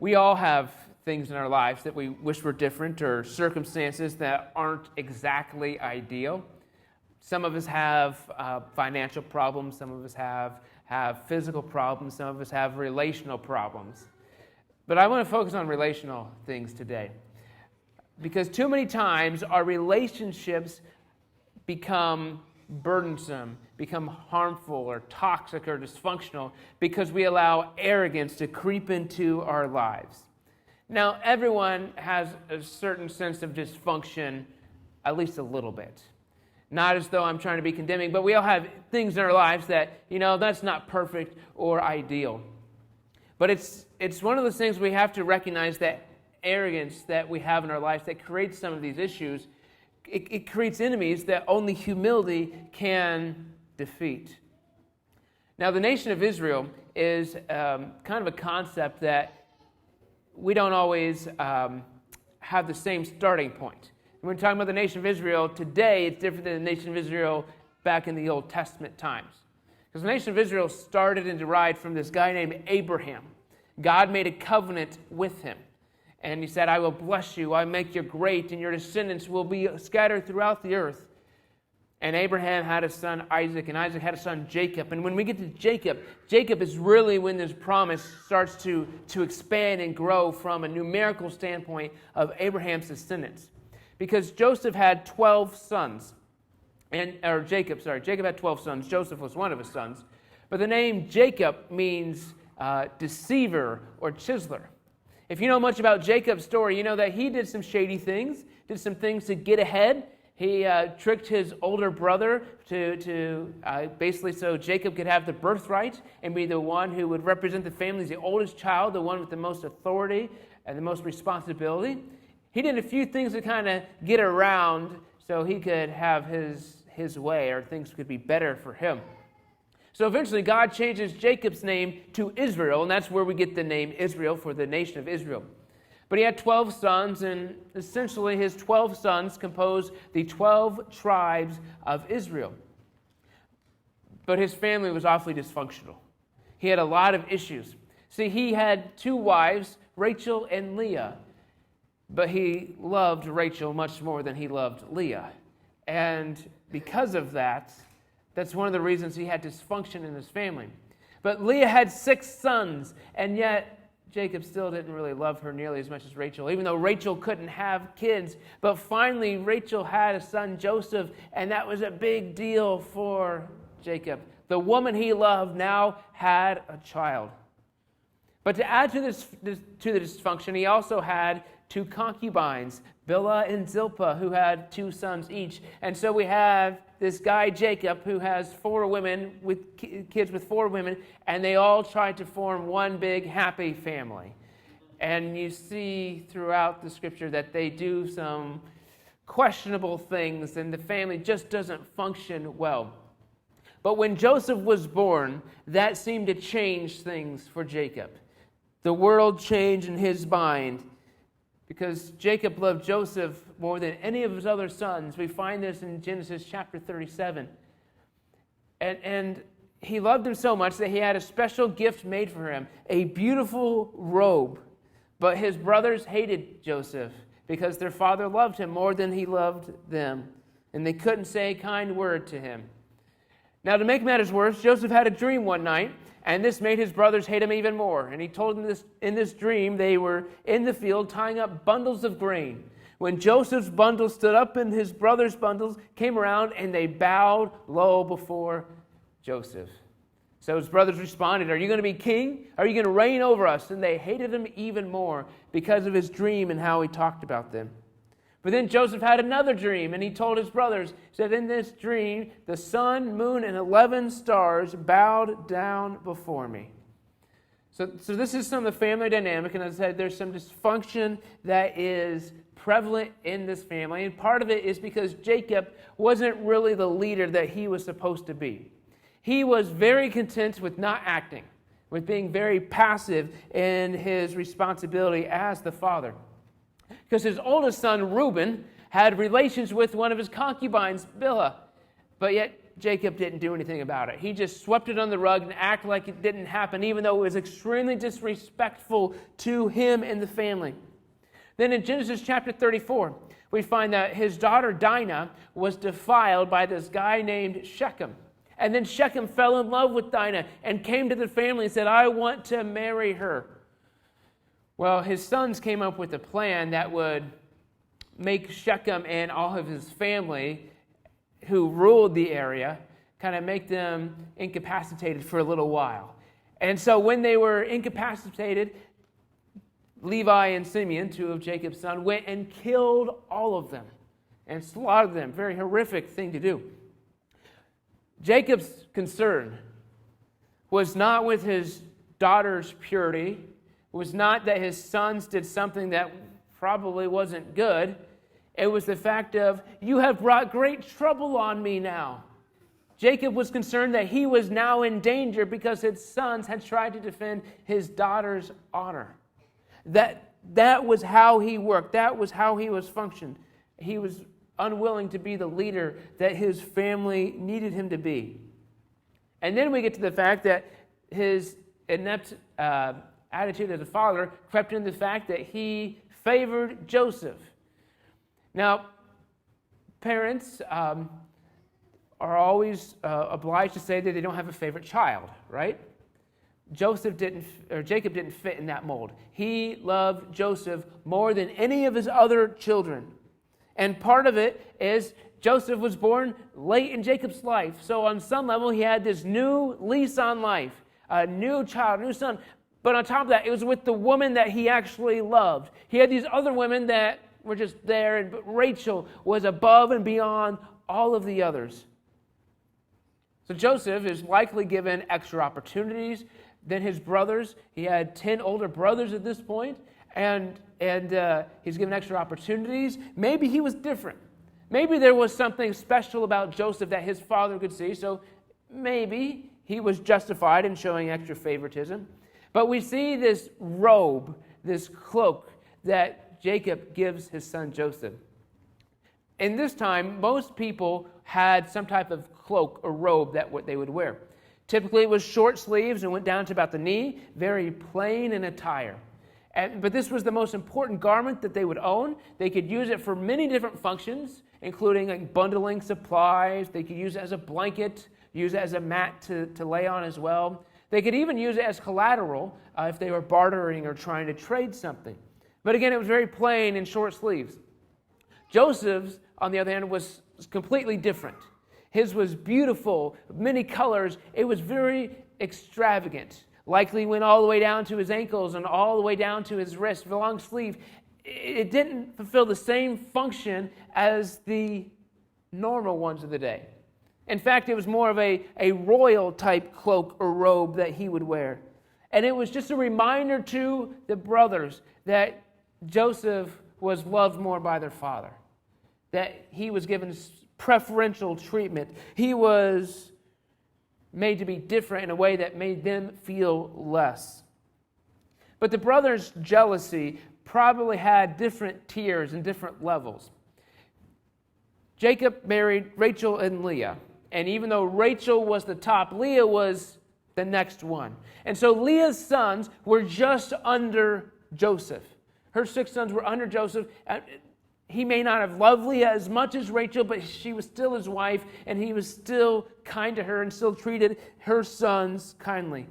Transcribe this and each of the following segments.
We all have things in our lives that we wish were different, or circumstances that aren't exactly ideal. Some of us have financial problems. Some of us have physical problems. Some of us have relational problems. But I want to focus on relational things today, because too many times our relationships become burdensome, become harmful or toxic or dysfunctional because we allow arrogance to creep into our lives. Now, everyone has a certain sense of dysfunction, at least a little bit. Not as though I'm trying to be condemning, but we all have things in our lives that, that's not perfect or ideal. But it's one of those things we have to recognize, that arrogance that we have in our lives that creates some of these issues. It creates enemies that only humility can defeat. Now, the nation of Israel is kind of a concept that we don't always have the same starting point. When we're talking about the nation of Israel today, it's different than the nation of Israel back in the Old Testament times. Because the nation of Israel started and derived from this guy named Abraham. God made a covenant with him. And he said, I will bless you, I make you great, and your descendants will be scattered throughout the earth. And Abraham had a son, Isaac, and Isaac had a son, Jacob. And when we get to Jacob is really when this promise starts to expand and grow from a numerical standpoint of Abraham's descendants. Because Jacob had 12 sons. Jacob had 12 sons. Joseph was one of his sons. But the name Jacob means deceiver or chiseler. If you know much about Jacob's story, you know that he did some shady things, did some things to get ahead. He tricked his older brother to basically so Jacob could have the birthright and be the one who would represent the family as the oldest child, the one with the most authority and the most responsibility. He did a few things to kind of get around so he could have his way, or things could be better for him. So eventually God changes Jacob's name to Israel, and that's where we get the name Israel, for the nation of Israel. But he had 12 sons, and essentially his 12 sons composed the 12 tribes of Israel. But his family was awfully dysfunctional. He had a lot of issues. See, he had 2 wives, Rachel and Leah. But he loved Rachel much more than he loved Leah. And because of that, that's one of the reasons he had dysfunction in his family. But Leah had 6 sons, and yet Jacob still didn't really love her nearly as much as Rachel, even though Rachel couldn't have kids. But finally, Rachel had a son, Joseph, and that was a big deal for Jacob. The woman he loved now had a child. But to add to the dysfunction, he also had 2 concubines, Bilhah and Zilpah, who had 2 sons each. And so we have this guy, Jacob, who has 4 women, with kids with 4 women, and they all try to form one big happy family. And you see throughout the scripture that they do some questionable things, and the family just doesn't function well. But when Joseph was born, that seemed to change things for Jacob. The world changed in his mind, because Jacob loved Joseph more than any of his other sons. We find this in Genesis chapter 37. And he loved him so much that he had a special gift made for him, a beautiful robe. But his brothers hated Joseph because their father loved him more than he loved them, and they couldn't say a kind word to him. Now, to make matters worse, Joseph had a dream one night, and this made his brothers hate him even more. And he told them this in this dream, they were in the field tying up bundles of grain. When Joseph's bundles stood up and his brothers' bundles came around, and they bowed low before Joseph. So his brothers responded, "Are you going to be king? Are you going to reign over us?" And they hated him even more because of his dream and how he talked about them. But then Joseph had another dream, and he told his brothers, he said, "In this dream, the sun, moon, and 11 stars bowed down before me." So this is some of the family dynamic, and as I said, there's some dysfunction that is prevalent in this family, and part of it is because Jacob wasn't really the leader that he was supposed to be. He was very content with not acting, with being very passive in his responsibility as the father. Because his oldest son, Reuben, had relations with one of his concubines, Bilhah. But yet Jacob didn't do anything about it. He just swept it under the rug and acted like it didn't happen, even though it was extremely disrespectful to him and the family. Then in Genesis chapter 34, we find that his daughter Dinah was defiled by this guy named Shechem. And then Shechem fell in love with Dinah and came to the family and said, I want to marry her. Well, his sons came up with a plan that would make Shechem and all of his family who ruled the area, kind of make them incapacitated for a little while. And so when they were incapacitated, Levi and Simeon, two of Jacob's sons, went and killed all of them and slaughtered them. Very horrific thing to do. Jacob's concern was not with his daughter's purity, was not that his sons did something that probably wasn't good. It was the fact of, you have brought great trouble on me now. Jacob was concerned that he was now in danger because his sons had tried to defend his daughter's honor. That was how he worked. That was how he was functioned. He was unwilling to be the leader that his family needed him to be. And then we get to the fact that his inept attitude as a father crept into the fact that he favored Joseph. Now, parents are always obliged to say that they don't have a favorite child, right? Jacob didn't fit in that mold. He loved Joseph more than any of his other children. And part of it is Joseph was born late in Jacob's life. So on some level, he had this new lease on life, a new child, a new son. But on top of that, it was with the woman that he actually loved. He had these other women that were just there, but Rachel was above and beyond all of the others. So Joseph is likely given extra opportunities than his brothers. He had 10 older brothers at this point, and he's given extra opportunities. Maybe he was different. Maybe there was something special about Joseph that his father could see, so maybe he was justified in showing extra favoritism. But we see this robe, this cloak that Jacob gives his son Joseph. In this time, most people had some type of cloak or robe that what they would wear. Typically, it was short sleeves and went down to about the knee, very plain in attire. But this was the most important garment that they would own. They could use it for many different functions, including like bundling supplies. They could use it as a blanket, use it as a mat to lay on as well. They could even use it as collateral if they were bartering or trying to trade something. But again, it was very plain in short sleeves. Joseph's, on the other hand, was completely different. His was beautiful, many colors. It was very extravagant. Likely went all the way down to his ankles and all the way down to his wrist, the long sleeve. It didn't fulfill the same function as the normal ones of the day. In fact, it was more of a royal type cloak or robe that he would wear. And it was just a reminder to the brothers that Joseph was loved more by their father, that he was given preferential treatment. He was made to be different in a way that made them feel less. But the brothers' jealousy probably had different tiers and different levels. Jacob married Rachel and Leah. And even though Rachel was the top, Leah was the next one. And so Leah's sons were just under Joseph. Her 6 sons were under Joseph. He may not have loved Leah as much as Rachel, but she was still his wife, and he was still kind to her and still treated her sons kindly.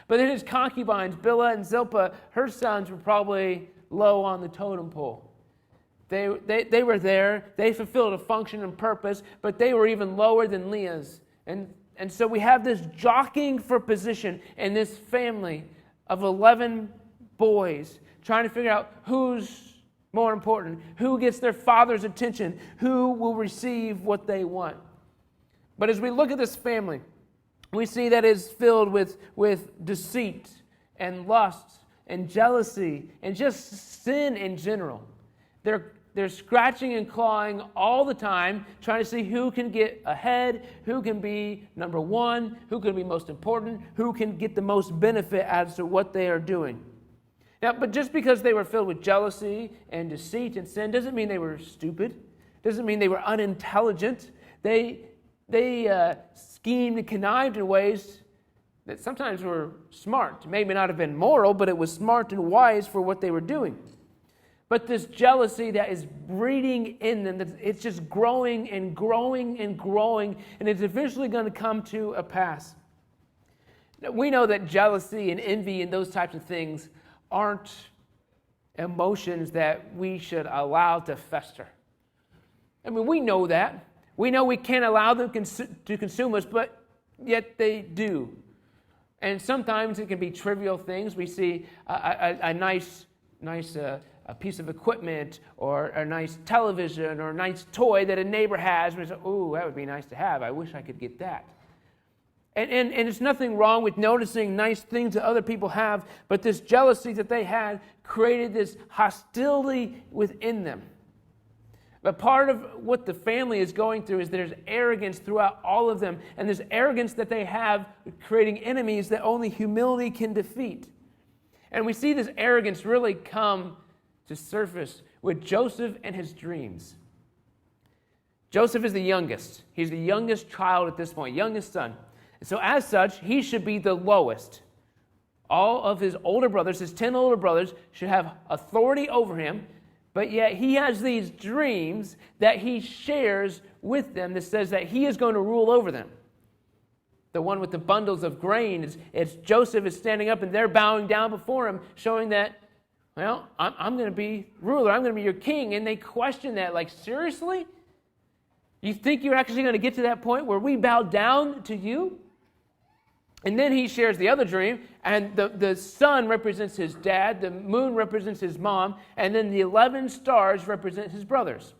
But then his concubines, Bilhah and Zilpah, her sons were probably low on the totem pole. They were there. They fulfilled a function and purpose, but they were even lower than Leah's. And so we have this jockeying for position in this family of 11 boys trying to figure out who's more important, who gets their father's attention, who will receive what they want. But as we look at this family, we see that it's filled with deceit and lust and jealousy and just sin in general. They're scratching and clawing all the time, trying to see who can get ahead, who can be number one, who can be most important, who can get the most benefit as to what they are doing. Now, but just because they were filled with jealousy and deceit and sin doesn't mean they were stupid, doesn't mean they were unintelligent. They they schemed and connived in ways that sometimes were smart. Maybe not have been moral, but it was smart and wise for what they were doing. But this jealousy that is breeding in them, it's just growing and growing and growing, and it's eventually going to come to a pass. Now, we know that jealousy and envy and those types of things aren't emotions that we should allow to fester. I mean, we know that. We know we can't allow them to consume us, but yet they do. And sometimes it can be trivial things. We see a nice a piece of equipment or a nice television or a nice toy that a neighbor has, and we say, "Oh, that would be nice to have. I wish I could get that." And it's nothing wrong with noticing nice things that other people have, but this jealousy that they had created this hostility within them. But part of what the family is going through is there's arrogance throughout all of them. And there's arrogance that they have, creating enemies that only humility can defeat. And we see this arrogance really come to surface with Joseph and his dreams. Joseph is the youngest. He's the youngest child at this point, youngest son. And so as such, he should be the lowest. All of his older brothers, his 10 older brothers, should have authority over him. But yet he has these dreams that he shares with them that says that he is going to rule over them. The one with the bundles of grain, it's Joseph is standing up and they're bowing down before him, showing that, well, I'm going to be ruler, I'm going to be your king. And they question that, like, seriously? You think you're actually going to get to that point where we bow down to you? And then he shares the other dream, and the sun represents his dad, the moon represents his mom, and then the 11 stars represent his brothers.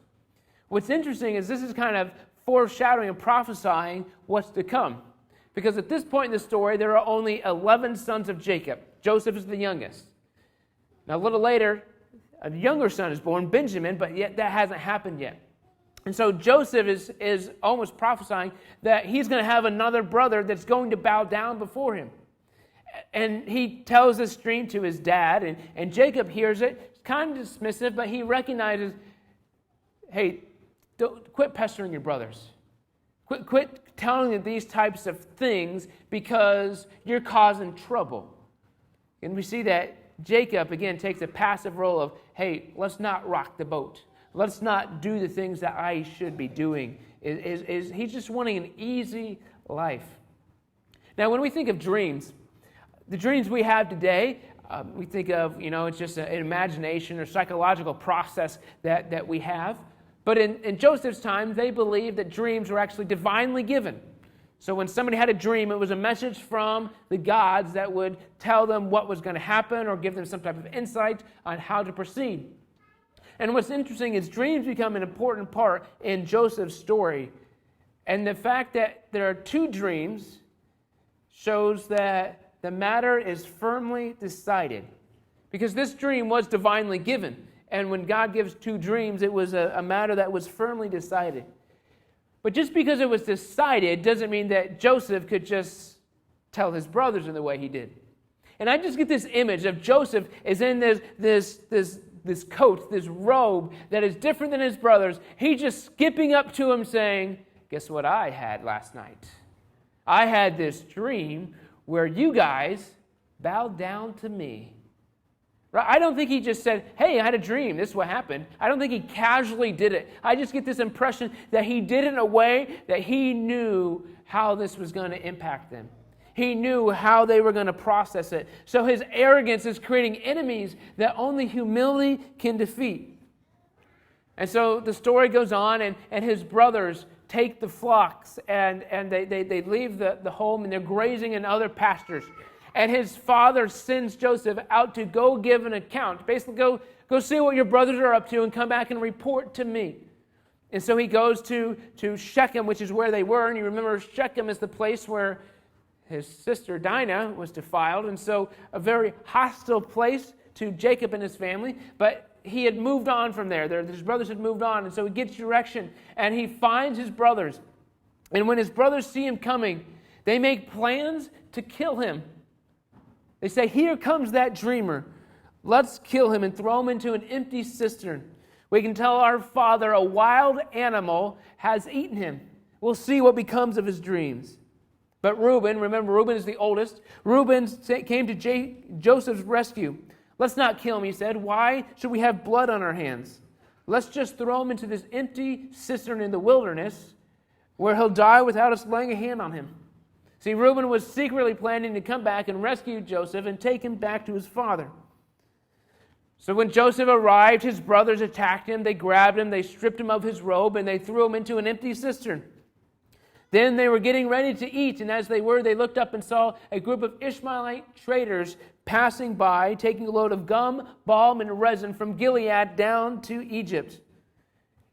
What's interesting is this is kind of foreshadowing and prophesying what's to come. Because at this point in the story, there are only 11 sons of Jacob. Joseph is the youngest. Now, a little later, a younger son is born, Benjamin, but yet that hasn't happened yet. And so Joseph is almost prophesying that he's going to have another brother that's going to bow down before him. And he tells this dream to his dad, and Jacob hears it. It's kind of dismissive, but he recognizes, hey, don't quit pestering your brothers. Quit telling them these types of things because you're causing trouble. And we see that Jacob, again, takes a passive role of, hey, let's not rock the boat. Let's not do the things that I should be doing. He's just wanting an easy life. Now, when we think of dreams, the dreams we have today, we think of, it's just an imagination or psychological process that we have. But in Joseph's time, they believed that dreams were actually divinely given. So when somebody had a dream, it was a message from the gods that would tell them what was going to happen or give them some type of insight on how to proceed. And what's interesting is dreams become an important part in Joseph's story. And the fact that there are two dreams shows that the matter is firmly decided. Because this dream was divinely given. And when God gives two dreams, it was a matter that was firmly decided. But just because it was decided doesn't mean that Joseph could just tell his brothers in the way he did. And I just get this image of Joseph is in this coat, this robe that is different than his brothers. He's just skipping up to him saying, guess what I had last night? I had this dream where you guys bowed down to me. Right? I don't think he just said, hey, I had a dream. This is what happened. I don't think he casually did it. I just get this impression that he did it in a way that he knew how this was going to impact them. He knew how they were going to process it. So his arrogance is creating enemies that only humility can defeat. And so the story goes on, and his brothers take the flocks, and they leave the home, and they're grazing in other pastures. And his father sends Joseph out to go give an account. Basically, go see what your brothers are up to and come back and report to me. And so he goes to Shechem, which is where they were. And you remember Shechem is the place where his sister Dinah was defiled. And so a very hostile place to Jacob and his family. But he had moved on from there. His brothers had moved on. And so he gets direction. And he finds his brothers. And when his brothers see him coming, they make plans to kill him. They say, here comes that dreamer. Let's kill him and throw him into an empty cistern. We can tell our father a wild animal has eaten him. we'll see what becomes of his dreams. But Reuben, remember Reuben is the oldest, Reuben came to Joseph's rescue. Let's not kill him, he said. Why should we have blood on our hands? Let's just throw him into this empty cistern in the wilderness where he'll die without us laying a hand on him. See, Reuben was secretly planning to come back and rescue Joseph and take him back to his father. So when Joseph arrived, his brothers attacked him. They grabbed him, they stripped him of his robe, and they threw him into an empty cistern. Then they were getting ready to eat, and as they were, they looked up and saw a group of Ishmaelite traders passing by, taking a load of gum, balm, and resin from Gilead down to Egypt.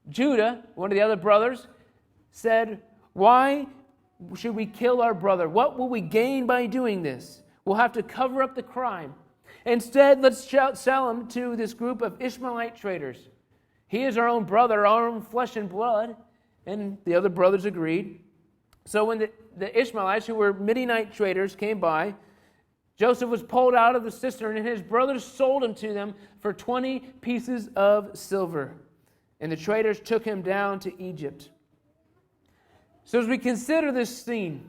Judah, one of the other brothers, said, "Why should we kill our brother? What will we gain by doing this? We'll have to cover up the crime. Instead, let's sell him to this group of Ishmaelite traders. He is our own brother, our own flesh and blood." And the other brothers agreed. So when the Ishmaelites, who were Midianite traders, came by, Joseph was pulled out of the cistern, and his brothers sold him to them for 20 pieces of silver. And the traders took him down to Egypt. So as we consider this scene,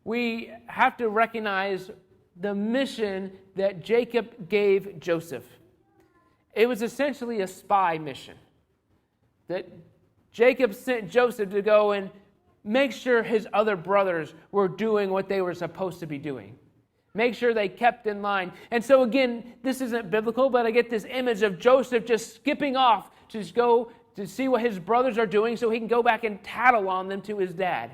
we have to recognize the mission that Jacob gave Joseph. It was essentially a spy mission. That Jacob sent Joseph to go and make sure his other brothers were doing what they were supposed to be doing. Make sure they kept in line. And so again, this isn't biblical, but I get this image of Joseph just skipping off to just go to see what his brothers are doing so he can go back and tattle on them to his dad.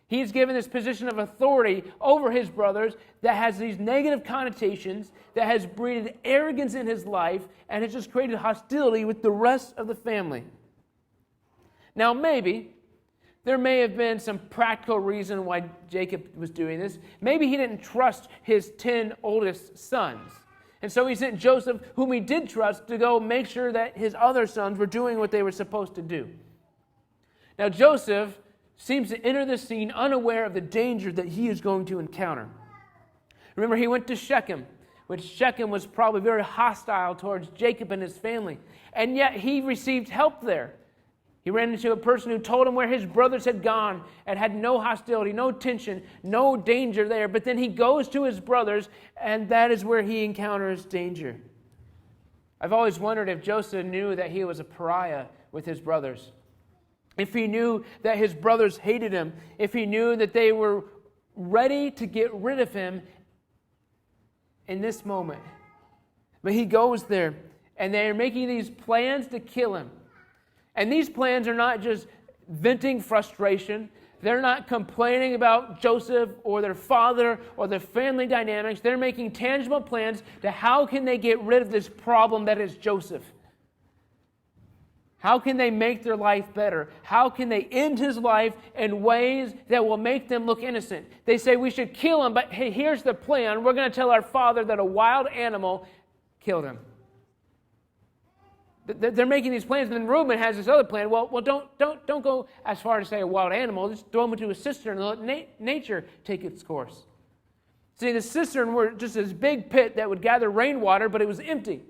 He's given this position of authority over his brothers that has these negative connotations, that has breeded arrogance in his life, and has just created hostility with the rest of the family. Now maybe there may have been some practical reason why Jacob was doing this. Maybe he didn't trust his 10 oldest sons. And so he sent Joseph, whom he did trust, to go make sure that his other sons were doing what they were supposed to do. Now Joseph seems to enter the scene unaware of the danger that he is going to encounter. Remember, he went to Shechem, which Shechem was probably very hostile towards Jacob and his family. And yet he received help there. He ran into a person who told him where his brothers had gone and had no hostility, no tension, no danger there. But then he goes to his brothers, and that is where he encounters danger. I've always wondered if Joseph knew that he was a pariah with his brothers. If he knew that his brothers hated him. If he knew that they were ready to get rid of him in this moment. But he goes there, and they are making these plans to kill him. And these plans are not just venting frustration. They're not complaining about Joseph or their father or their family dynamics. They're making tangible plans to how can they get rid of this problem that is Joseph. How can they make their life better? How can they end his life in ways that will make them look innocent? They say we should kill him, but hey, here's the plan. We're going to tell our father that a wild animal killed him. They're making these plans, and then Reuben has this other plan. Well, don't go as far as to say a wild animal. Just throw him into a cistern and let nature take its course. See, the cistern were just this big pit that would gather rainwater, but it was empty.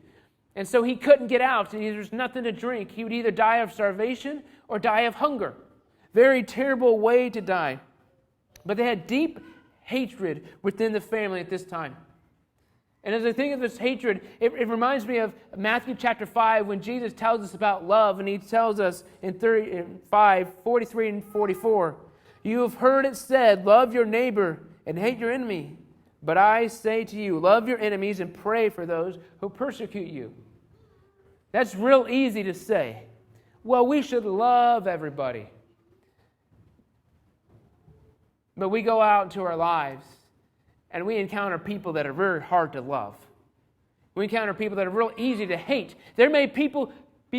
And so he couldn't get out, and there's nothing to drink. He would either die of starvation or die of hunger. Very terrible way to die. But they had deep hatred within the family at this time. And as I think of this hatred, it reminds me of Matthew chapter 5 when Jesus tells us about love, and he tells us in 43 and 44, "You have heard it said, love your neighbor and hate your enemy. But I say to you, love your enemies and pray for those who persecute you." That's real easy to say. Well, we should love everybody. But we go out into our lives and we encounter people that are very hard to love. We encounter people that are real easy to hate. There may be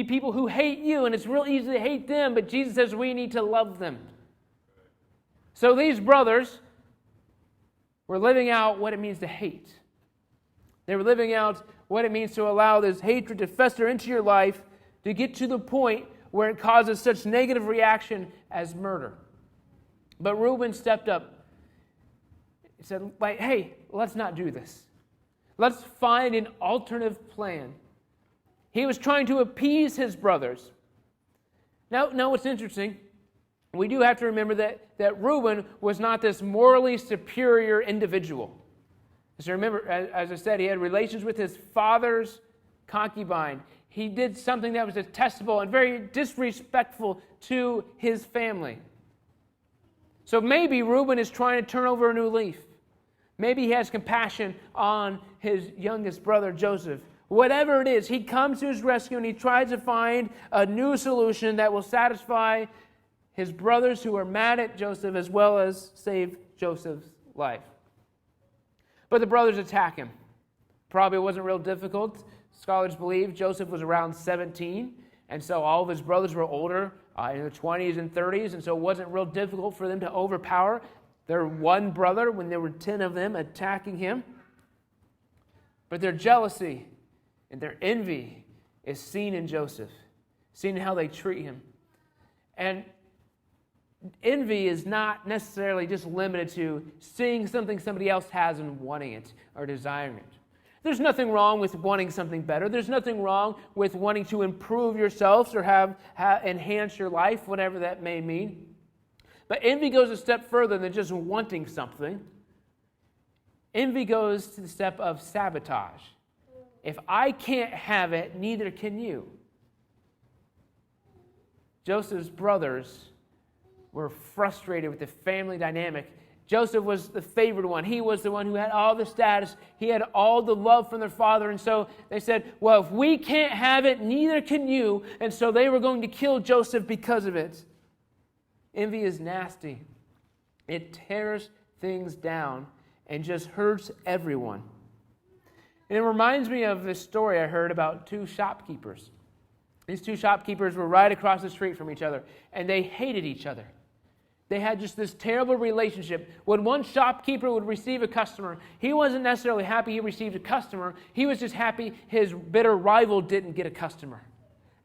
people who hate you, and it's real easy to hate them, but Jesus says we need to love them. So these brothers were living out what it means to hate. They were living out what it means to allow this hatred to fester into your life to get to the point where it causes such negative reaction as murder. But Reuben stepped up. He said, hey, let's not do this. Let's find an alternative plan. He was trying to appease his brothers. Now what's interesting, We do have to remember that Reuben was not this morally superior individual. So remember, as I said, he had relations with his father's concubine. He did something that was detestable and very disrespectful to his family. So maybe Reuben is trying to turn over a new leaf. Maybe he has compassion on his youngest brother, Joseph. Whatever it is, he comes to his rescue and he tries to find a new solution that will satisfy his brothers who are mad at Joseph, as well as save Joseph's life. But the brothers attack him. Probably wasn't real difficult. Scholars believe Joseph was around 17, and so all of his brothers were older, in their 20s and 30s, and so it wasn't real difficult for them to overpower their one brother when there were 10 of them attacking him. But their jealousy and their envy is seen in Joseph, seen in how they treat him. And envy is not necessarily just limited to seeing something somebody else has and wanting it or desiring it. There's nothing wrong with wanting something better. There's nothing wrong with wanting to improve yourselves or have enhance your life, whatever that may mean. But envy goes a step further than just wanting something. Envy goes to the step of sabotage. If I can't have it, neither can you. Joseph's brothers were frustrated with the family dynamic. Joseph was the favored one. He was the one who had all the status. He had all the love from their father. And so they said, well, if we can't have it, neither can you. And so they were going to kill Joseph because of it. Envy is nasty. It tears things down and just hurts everyone. And it reminds me of this story I heard about two shopkeepers. These two shopkeepers were right across the street from each other, and they hated each other. They had just this terrible relationship. When one shopkeeper would receive a customer, he wasn't necessarily happy he received a customer. He was just happy his bitter rival didn't get a customer.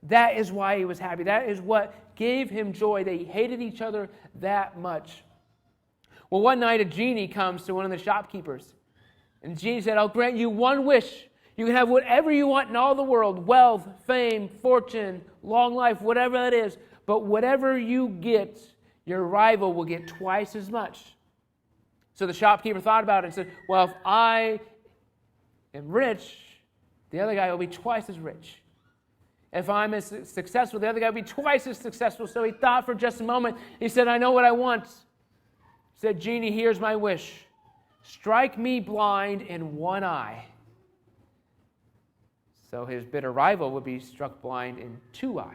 That is why he was happy. That is what gave him joy. They hated each other that much. Well, one night a genie comes to one of the shopkeepers. And the genie said, I'll grant you one wish. You can have whatever you want in all the world. Wealth, fame, fortune, long life, whatever that is. But whatever you get, your rival will get twice as much. So the shopkeeper thought about it and said, well, if I am rich, the other guy will be twice as rich. If I'm as successful, the other guy will be twice as successful. So he thought for just a moment. He said, I know what I want. He said, Genie, here's my wish. Strike me blind in one eye. So his bitter rival would be struck blind in two eyes.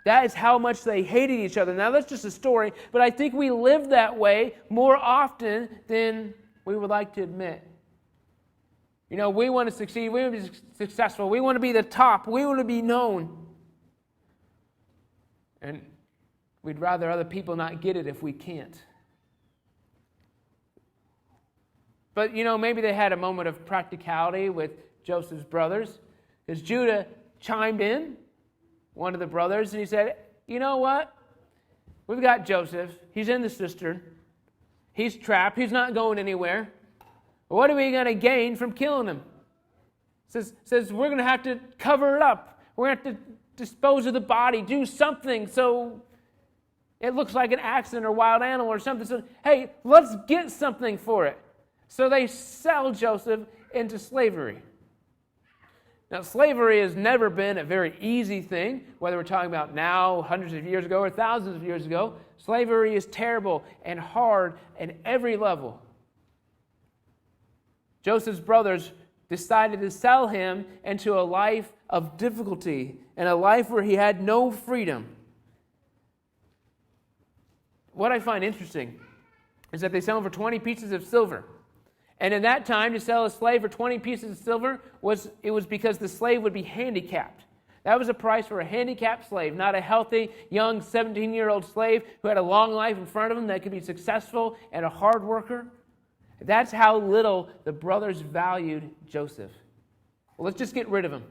That is how much they hated each other. Now, that's just a story, but I think we live that way more often than we would like to admit. You know, we want to succeed. We want to be successful. We want to be the top. We want to be known. And we'd rather other people not get it if we can't. But, you know, maybe they had a moment of practicality with Joseph's brothers, because Judah chimed in, one of the brothers, and he said, you know what? We've got Joseph. He's in the cistern. He's trapped. He's not going anywhere. What are we going to gain from killing him? Says we're going to have to cover it up. We're going to have to dispose of the body, do something so it looks like an accident or wild animal or something. So, hey, let's get something for it. So they sell Joseph into slavery. Now, slavery has never been a very easy thing, whether we're talking about now, hundreds of years ago, or thousands of years ago. Slavery is terrible and hard at every level. Joseph's brothers decided to sell him into a life of difficulty and a life where he had no freedom. What I find interesting is that they sell him for 20 pieces of silver. And in that time, to sell a slave for 20 pieces of silver was because the slave would be handicapped. That was a price for a handicapped slave, not a healthy, young 17-year-old slave who had a long life in front of him that could be successful and a hard worker. That's how little the brothers valued Joseph. Well, let's just get rid of him.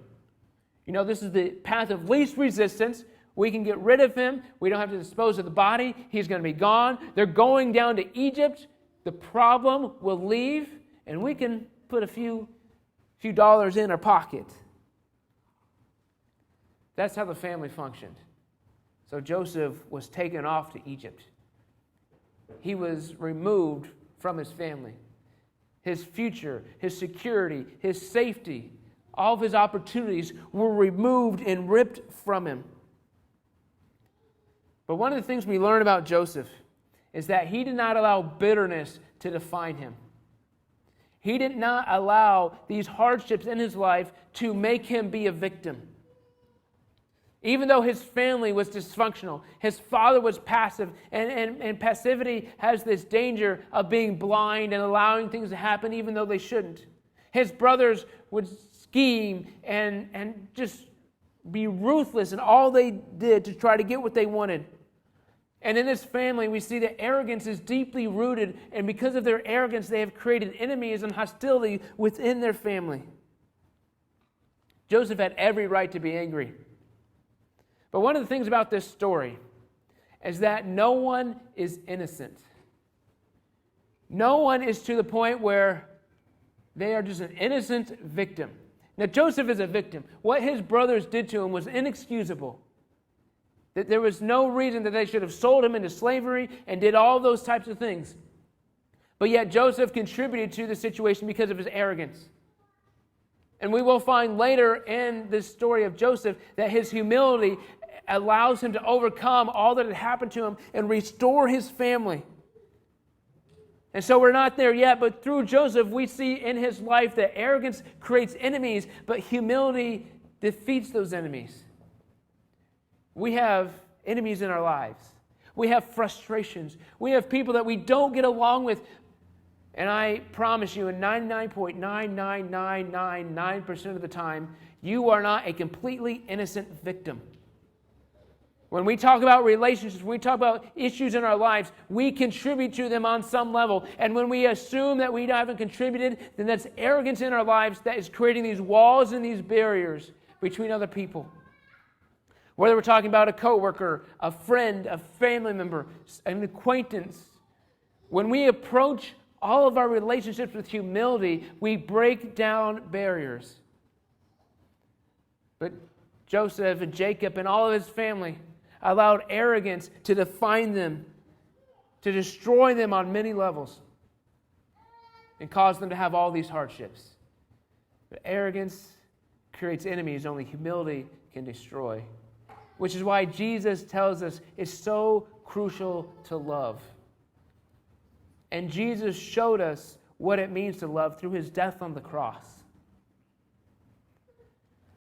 You know, this is the path of least resistance. We can get rid of him. We don't have to dispose of the body. He's going to be gone. They're going down to Egypt. The problem will leave, and we can put a few dollars in our pocket. That's how the family functioned. So Joseph was taken off to Egypt. He was removed from his family. His future, his security, his safety, all of his opportunities were removed and ripped from him. But one of the things we learn about Joseph is that he did not allow bitterness to define him. He did not allow these hardships in his life to make him be a victim. Even though his family was dysfunctional, his father was passive, and passivity has this danger of being blind and allowing things to happen even though they shouldn't. His brothers would scheme and just be ruthless in all they did to try to get what they wanted. And in this family, we see that arrogance is deeply rooted, and because of their arrogance, they have created enemies and hostility within their family. Joseph had every right to be angry. But one of the things about this story is that no one is innocent. No one is to the point where they are just an innocent victim. Now, Joseph is a victim. What his brothers did to him was inexcusable. That there was no reason that they should have sold him into slavery and did all those types of things. But yet Joseph contributed to the situation because of his arrogance. And we will find later in this story of Joseph that his humility allows him to overcome all that had happened to him and restore his family. And so we're not there yet, but through Joseph, we see in his life that arrogance creates enemies, but humility defeats those enemies. We have enemies in our lives. We have frustrations. We have people that we don't get along with. And I promise you, in 99.99999% of the time, you are not a completely innocent victim. When we talk about relationships, when we talk about issues in our lives, we contribute to them on some level. And when we assume that we haven't contributed, then that's arrogance in our lives that is creating these walls and these barriers between other people. Whether we're talking about a coworker, a friend, a family member, an acquaintance, when we approach all of our relationships with humility, we break down barriers. But Joseph and Jacob and all of his family allowed arrogance to define them, to destroy them on many levels, and cause them to have all these hardships. But arrogance creates enemies only humility can destroy, which is why Jesus tells us it's so crucial to love. And Jesus showed us what it means to love through his death on the cross.